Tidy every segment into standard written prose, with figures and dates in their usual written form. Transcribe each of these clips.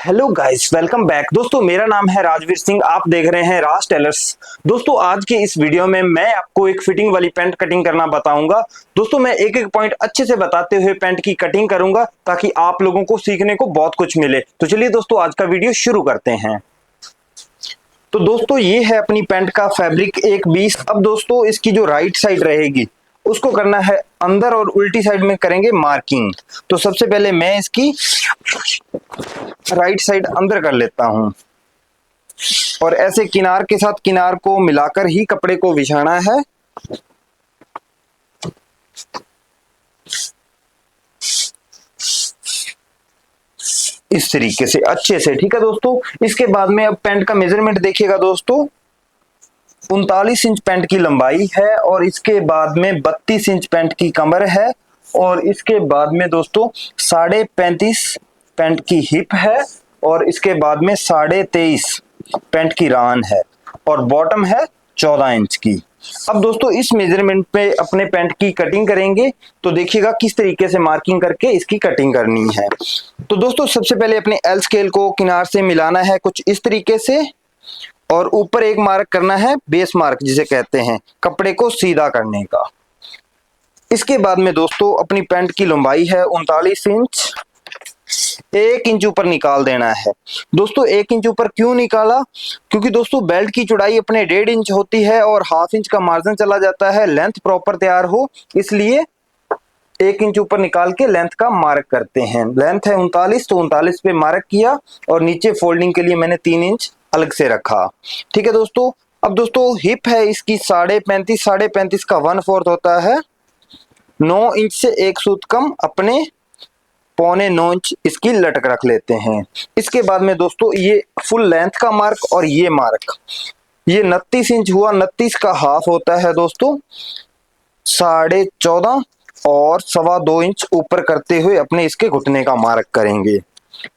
Hello guys, welcome back. दोस्तों मेरा नाम है राजवीर सिंह, आप देख रहे हैं राज टेलर्स। दोस्तों आज के इस वीडियो में मैं आपको एक फिटिंग वाली पैंट कटिंग करना बताऊंगा। दोस्तों मैं एक एक पॉइंट अच्छे से बताते हुए पैंट की कटिंग करूंगा ताकि आप लोगों को सीखने को बहुत कुछ मिले। तो चलिए दोस्तों आज का वीडियो शुरू करते हैं। तो दोस्तों ये है अपनी पैंट का फैब्रिक 1/20। अब दोस्तों इसकी जो राइट साइड रहेगी उसको करना है अंदर और उल्टी साइड में करेंगे मार्किंग। तो सबसे पहले मैं इसकी राइट साइड अंदर कर लेता हूं और ऐसे किनार के साथ किनार को मिलाकर ही कपड़े को बिछाना है। इस तरीके से अच्छे से, ठीक है दोस्तों। इसके बाद में अब पैंट का मेजरमेंट देखिएगा दोस्तों, 39 इंच पैंट की लंबाई है और इसके बाद में 32 इंच पैंट की कमर है और इसके बाद में दोस्तों 35.5 पैंट की हिप है और इसके बाद में 23.5 पैंट की रान है और बॉटम है 14 इंच की। अब दोस्तों इस मेजरमेंट पे अपने पैंट की कटिंग करेंगे तो देखिएगा किस तरीके से मार्किंग करके इसकी कटिंग करनी है। तो दोस्तों सबसे पहले अपने एल स्केल को किनार से मिलाना है कुछ इस तरीके से और ऊपर एक मार्क करना है, बेस मार्क जिसे कहते हैं, कपड़े को सीधा करने का। इसके बाद में दोस्तों अपनी पैंट की लंबाई है 39 इंच, 1 इंच ऊपर निकाल देना है। दोस्तों 1 इंच ऊपर क्यों निकाला? क्योंकि दोस्तों बेल्ट की चौड़ाई अपने 1.5 इंच होती है और हाफ इंच का मार्जिन चला जाता है, लेंथ प्रॉपर तैयार हो, इसलिए 1 इंच ऊपर निकाल के लेंथ का मार्क करते हैं। लेंथ है 39, तो 39 पे मार्क किया और नीचे फोल्डिंग के लिए मैंने 3 इंच अलग से रखा। ठीक है दोस्तों। अब दोस्तों हिप है इसकी 35.5, 35.5 का 1/4 होता है, 9 इंच से एक सूत कम अपने 9.25 इंच इसकी लटक रख लेते हैं। इसके बाद में दोस्तों ये फुल लेंथ का मार्क और ये मार्क, ये 29 इंच हुआ, 29 का हाफ होता है दोस्तों 14.5 और 2.25 इंच ऊपर करते हुए अपने इसके घुटने का मार्क करेंगे।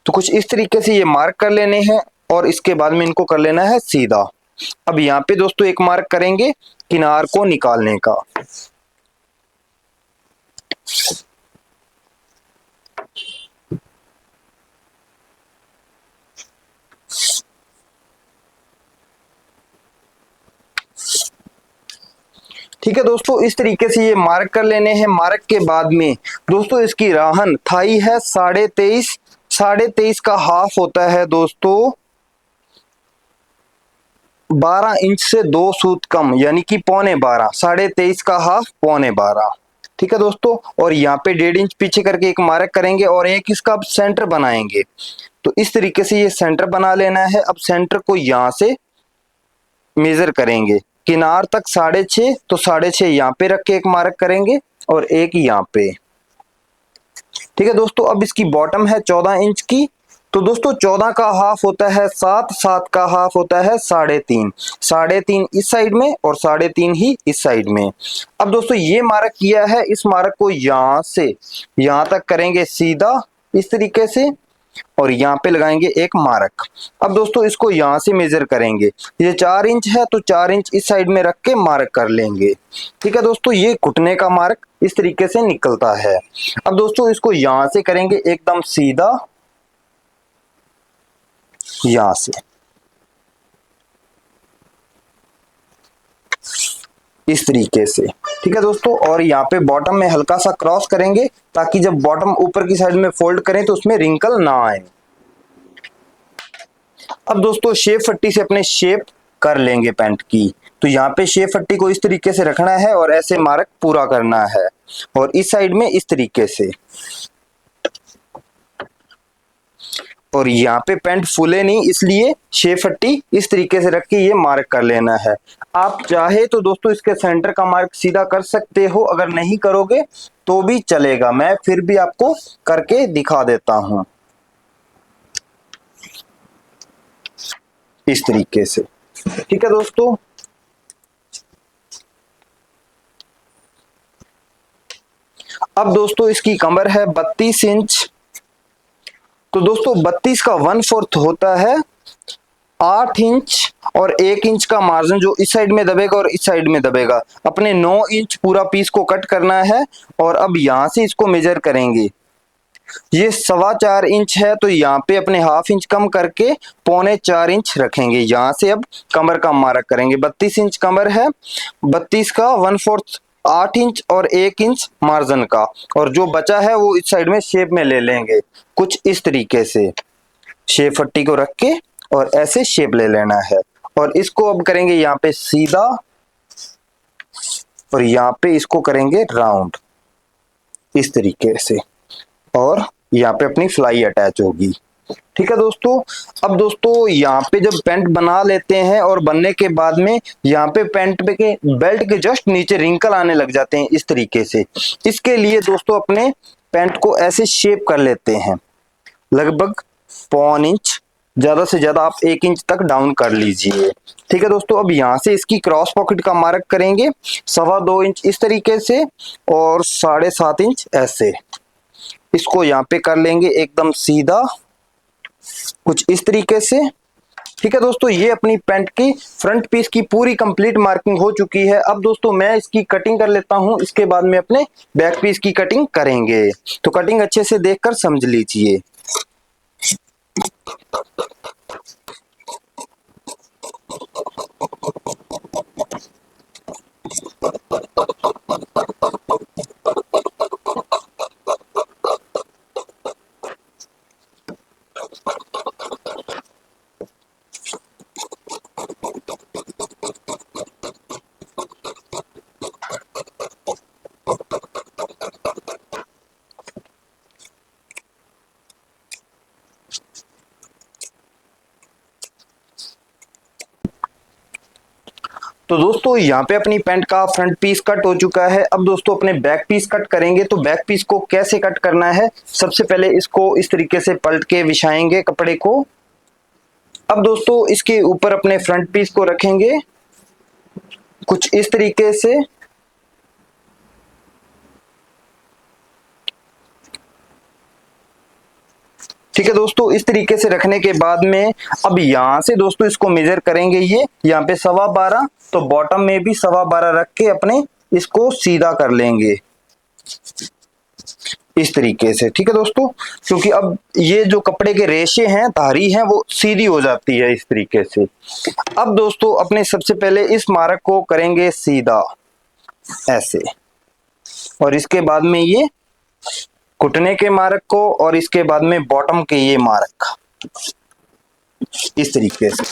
तो कुछ इस तरीके से ये मार्क कर लेने हैं और इसके बाद में इनको कर लेना है सीधा। अब यहाँ पे दोस्तों एक मार्क करेंगे किनार को निकालने का। ठीक है दोस्तों, इस तरीके से ये मार्क कर लेने हैं। मार्क के बाद में दोस्तों इसकी राहन थाई है 23.5, 23.5 का हाफ होता है दोस्तों 12 इंच से 2 सूत कम, यानी कि 12.25, 23.5 का हाफ 12.25। ठीक है दोस्तों, और यहाँ पे 1.5 इंच पीछे करके एक मार्क करेंगे और एक इसका अब सेंटर बनाएंगे। तो इस तरीके से ये सेंटर बना लेना है। अब सेंटर को यहाँ से मेजर करेंगे किनार तक 6.5, तो 6.5 यहाँ पे रख के एक मार्क करेंगे और एक यहाँ पे। ठीक है दोस्तों, अब इसकी बॉटम है 14 इंच की। तो दोस्तों 14 का हाफ होता है 7, 7 का हाफ होता है 3.5, 3.5 इस साइड में और 3.5 ही इस साइड में। अब दोस्तों ये मार्क किया है, इस मार्क को यहाँ से यहाँ तक करेंगे सीधा इस तरीके से और यहाँ पे लगाएंगे एक मार्क। अब दोस्तों इसको यहाँ से मेजर करेंगे, ये 4 इंच है तो 4 इंच इस साइड में रख के मार्क कर लेंगे। ठीक है दोस्तों, ये घुटने का मार्क इस तरीके से निकलता है। अब दोस्तों इसको यहाँ से करेंगे एकदम सीधा, यहाँ से इस तरीके से। ठीक है दोस्तों, और यहाँ पे बॉटम में हल्का सा क्रॉस करेंगे ताकि जब बॉटम ऊपर की साइड में फोल्ड करें तो उसमें रिंकल ना आए। अब दोस्तों शेप पट्टी से अपने शेप कर लेंगे पैंट की। तो यहाँ पे शेप पट्टी को इस तरीके से रखना है और ऐसे मार्क पूरा करना है और इस साइड में इस तरीके से, और यहाँ पे पैंट फूले नहीं इसलिए शेप पट्टी इस तरीके से रख के ये मार्क कर लेना है। आप चाहे तो दोस्तों इसके सेंटर का मार्क सीधा कर सकते हो, अगर नहीं करोगे तो भी चलेगा, मैं फिर भी आपको करके दिखा देता हूं इस तरीके से। ठीक है दोस्तों, अब दोस्तों इसकी कमर है 32 इंच। तो दोस्तों 32 का 1/4 होता है 8 इंच और 1 इंच का मार्जिन जो इस साइड में दबेगा और इस साइड में दबेगा। अपने 9 इंच पूरा पीस को कट करना है और अब यहां से इसको मेजर करेंगे ये 4.25 इंच है, तो यहाँ पे अपने ½ इंच कम करके 3.25 इंच रखेंगे। यहाँ से अब कमर का मार्क करेंगे। 32 इंच कमर है, 32 का 1/4 8 इंच और 1 इंच मार्जिन का, और जो बचा है वो इस साइड में शेप में ले लेंगे कुछ इस तरीके से। शेप पट्टी को रख के और ऐसे शेप ले लेना है, और इसको अब करेंगे यहाँ पे सीधा, और यहाँ पे इसको करेंगे राउंड इस तरीके से, और यहाँ पे अपनी फ्लाई अटैच होगी। ठीक है दोस्तों। अब दोस्तों यहाँ पे जब पैंट बना लेते हैं और बनने के बाद में यहाँ पे पैंट पे के बेल्ट के जस्ट नीचे रिंकल आने लग जाते हैं इस तरीके से। इसके लिए दोस्तों अपने पैंट को ऐसे शेप कर लेते हैं, लगभग 1.25 इंच, ज्यादा से ज्यादा आप 1 इंच तक डाउन कर लीजिए। ठीक है दोस्तों। अब यहाँ से इसकी क्रॉस पॉकेट का मार्क करेंगे 2.25 इंच इस तरीके से, और 7.5 इंच ऐसे। इसको यहाँ पे कर लेंगे एकदम सीधा कुछ इस तरीके से। ठीक है दोस्तों, ये अपनी पैंट की फ्रंट पीस की पूरी कंप्लीट मार्किंग हो चुकी है। अब दोस्तों मैं इसकी कटिंग कर लेता हूं, इसके बाद में अपने बैक पीस की कटिंग करेंगे। तो कटिंग अच्छे से देखकर समझ लीजिए। तो दोस्तों यहाँ पे अपनी पैंट का फ्रंट पीस कट हो चुका है। अब दोस्तों अपने बैक पीस कट करेंगे। तो बैक पीस को कैसे कट करना है, सबसे पहले इसको इस तरीके से पलट के बिछाएंगे कपड़े को। अब दोस्तों इसके ऊपर अपने फ्रंट पीस को रखेंगे कुछ इस तरीके से। ठीक है दोस्तों, इस तरीके से रखने के बाद में अब यहाँ से दोस्तों इसको मेजर करेंगे। ये यहाँ पे 12.25, तो बॉटम में भी 12.25 रख के अपने इसको सीधा कर लेंगे इस तरीके से। ठीक है दोस्तों, क्योंकि अब ये जो कपड़े के रेशे हैं, धारी हैं, वो सीधी हो जाती है इस तरीके से। अब दोस्तों अपने सबसे पहले इस मार्क को करेंगे सीधा ऐसे, और इसके बाद में ये घुटने के मार्क को, और इसके बाद में बॉटम के ये मार्क इस तरीके से।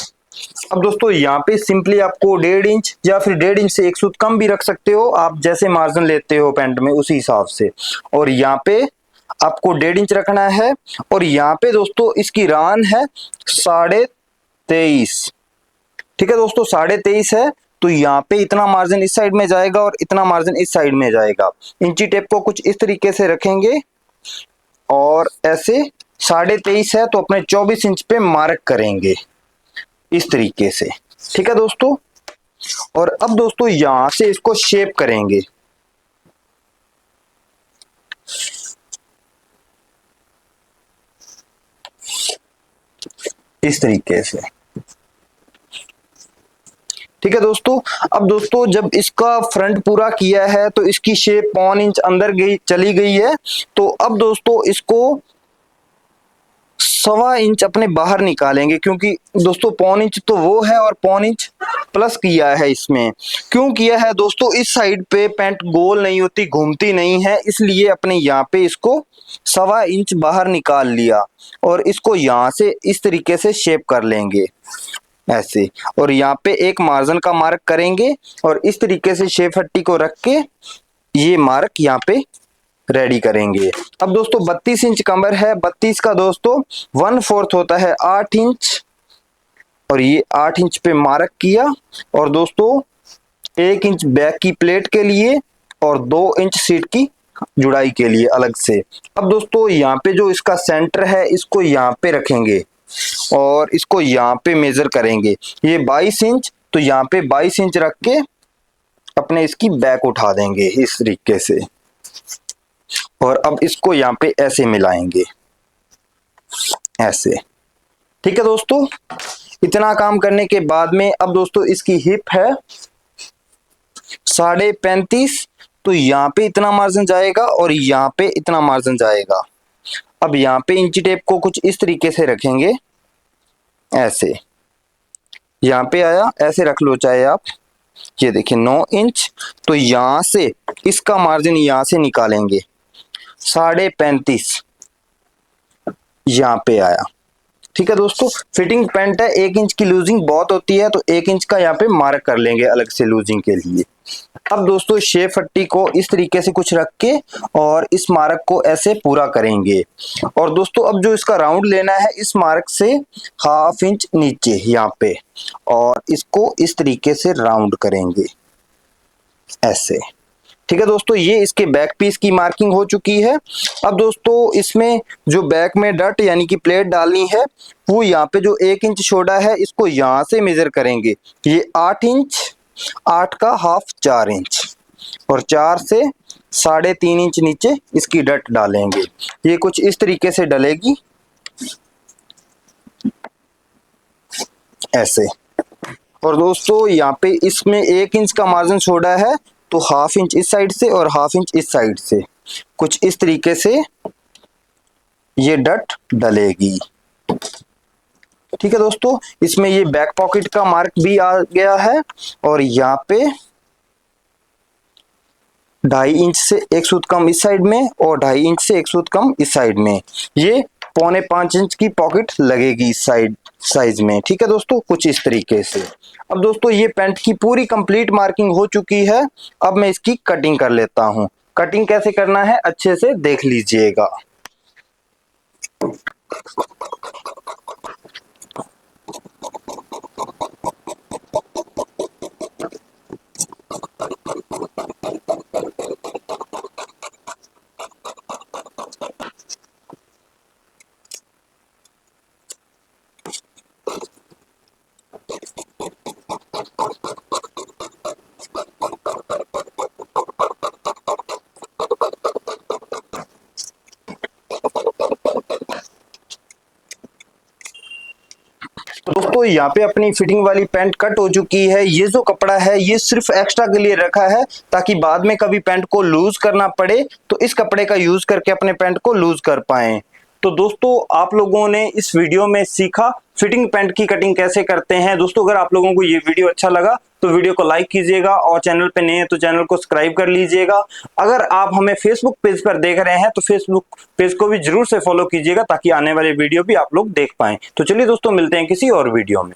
अब दोस्तों यहाँ पे सिंपली आपको 1.5 इंच या फिर 1.5 इंच से 1 सूत कम भी रख सकते हो आप, जैसे मार्जिन लेते हो पैंट में उसी हिसाब से। और यहाँ पे आपको 1.5 इंच रखना है, और यहाँ पे दोस्तों इसकी रान है 23.5। ठीक है दोस्तों, 23.5 है, तो यहाँ पे इतना मार्जिन इस साइड में जाएगा और इतना मार्जिन इस साइड में जाएगा। इंची टेप को कुछ इस तरीके से रखेंगे, और ऐसे 23.5 है तो अपने 24 इंच पे मार्क करेंगे इस तरीके से। ठीक है दोस्तों। और अब दोस्तों यहां से इसको शेप करेंगे इस तरीके से। ठीक है दोस्तों। अब दोस्तों जब इसका फ्रंट पूरा किया है तो इसकी शेप 1.25 इंच अंदर गई चली गई है। तो अब दोस्तों इसको 1.25 इंच अपने बाहर निकालेंगे, क्योंकि दोस्तों 1.25 इंच तो वो है और 1.25 इंच प्लस किया है इसमें। क्यों किया है दोस्तों, इस साइड पे पैंट गोल नहीं होती, घूमती नहीं है, इसलिए अपने यहाँ पे इसको 1.25 इंच बाहर निकाल लिया, और इसको यहाँ से इस तरीके से शेप कर लेंगे ऐसे। और यहाँ पे एक मार्जिन का मार्क करेंगे, और इस तरीके से शेप हट्टी को रख के ये मार्क यहाँ पे रेडी करेंगे। अब दोस्तों 32 इंच कमर है, 32 का दोस्तों 1/4 होता है 8 इंच, और ये 8 इंच पे मार्क किया, और दोस्तों 1 इंच बैक की प्लेट के लिए और 2 इंच सीट की जुड़ाई के लिए अलग से। अब दोस्तों यहाँ पे जो इसका सेंटर है इसको यहाँ पे रखेंगे, और इसको यहाँ पे मेजर करेंगे। ये 22 इंच, तो यहाँ पे 22 इंच रख के अपने इसकी बैक उठा देंगे इस तरीके से, और अब इसको यहाँ पे ऐसे मिलाएंगे ऐसे। ठीक है दोस्तों, इतना काम करने के बाद में अब दोस्तों इसकी हिप है 35.5, तो यहाँ पे इतना मार्जिन जाएगा और यहाँ पे इतना मार्जिन जाएगा। अब यहाँ पे इंची टेप को कुछ इस तरीके से रखेंगे, ऐसे यहाँ पे आया, ऐसे रख लो चाहे आप। ये देखिए 9 इंच। तो यहां से इसका मार्जिन यहां से निकालेंगे 35.5 यहाँ पे आया। ठीक है दोस्तों, फिटिंग पैंट है, 1 इंच की लूजिंग बहुत होती है, तो 1 इंच का यहाँ पे मार्क कर लेंगे अलग से लूजिंग के लिए। अब दोस्तों शेप पट्टी को इस तरीके से कुछ रख के और इस मार्क को ऐसे पूरा करेंगे। और दोस्तों अब जो इसका राउंड लेना है इस मार्क से 1/2 इंच नीचे यहाँ पे, और इसको इस तरीके से राउंड करेंगे ऐसे। ठीक है दोस्तों, ये इसके बैक पीस की मार्किंग हो चुकी है। अब दोस्तों इसमें जो बैक में डट यानी कि प्लेट डालनी है, वो यहाँ पे जो 1 इंच छोड़ा है इसको यहाँ से मेजर करेंगे। ये 8 इंच, 8 का हाफ 4 इंच, और 4 से 3.5 इंच नीचे इसकी डट डालेंगे। ये कुछ इस तरीके से डलेगी ऐसे। और दोस्तों यहाँ पे इसमें 1 इंच का मार्जिन छोड़ा है, तो 1/2 इंच इस साइड से और 1/2 इंच इस साइड से कुछ इस तरीके से ये डट डलेगी। ठीक है दोस्तों, इसमें ये बैक पॉकेट का मार्क भी आ गया है, और यहाँ पे 2.5 इंच से 1 सूत कम इस साइड में और 2.5 इंच से 1 सूत कम इस साइड में, ये 4.25 इंच की पॉकेट लगेगी इस साइड साइज में। ठीक है दोस्तों, कुछ इस तरीके से। अब दोस्तों ये पैंट की पूरी कंप्लीट मार्किंग हो चुकी है। अब मैं इसकी कटिंग कर लेता हूं। कटिंग कैसे करना है अच्छे से देख लीजिएगा। तो दोस्तों यहाँ पे अपनी फिटिंग वाली पैंट कट हो चुकी है। ये जो कपड़ा है ये सिर्फ एक्स्ट्रा के लिए रखा है, ताकि बाद में कभी पैंट को लूज करना पड़े तो इस कपड़े का यूज करके अपने पैंट को लूज कर पाएं। तो दोस्तों आप लोगों ने इस वीडियो में सीखा फिटिंग पैंट की कटिंग कैसे करते हैं। दोस्तों अगर आप लोगों को ये वीडियो अच्छा लगा तो वीडियो को लाइक कीजिएगा, और चैनल पे नए हैं तो चैनल को सब्सक्राइब कर लीजिएगा। अगर आप हमें फेसबुक पेज पर देख रहे हैं तो फेसबुक पेज को भी जरूर से फॉलो कीजिएगा, ताकि आने वाले वीडियो भी आप लोग देख पाएं। तो चलिए दोस्तों मिलते हैं किसी और वीडियो में।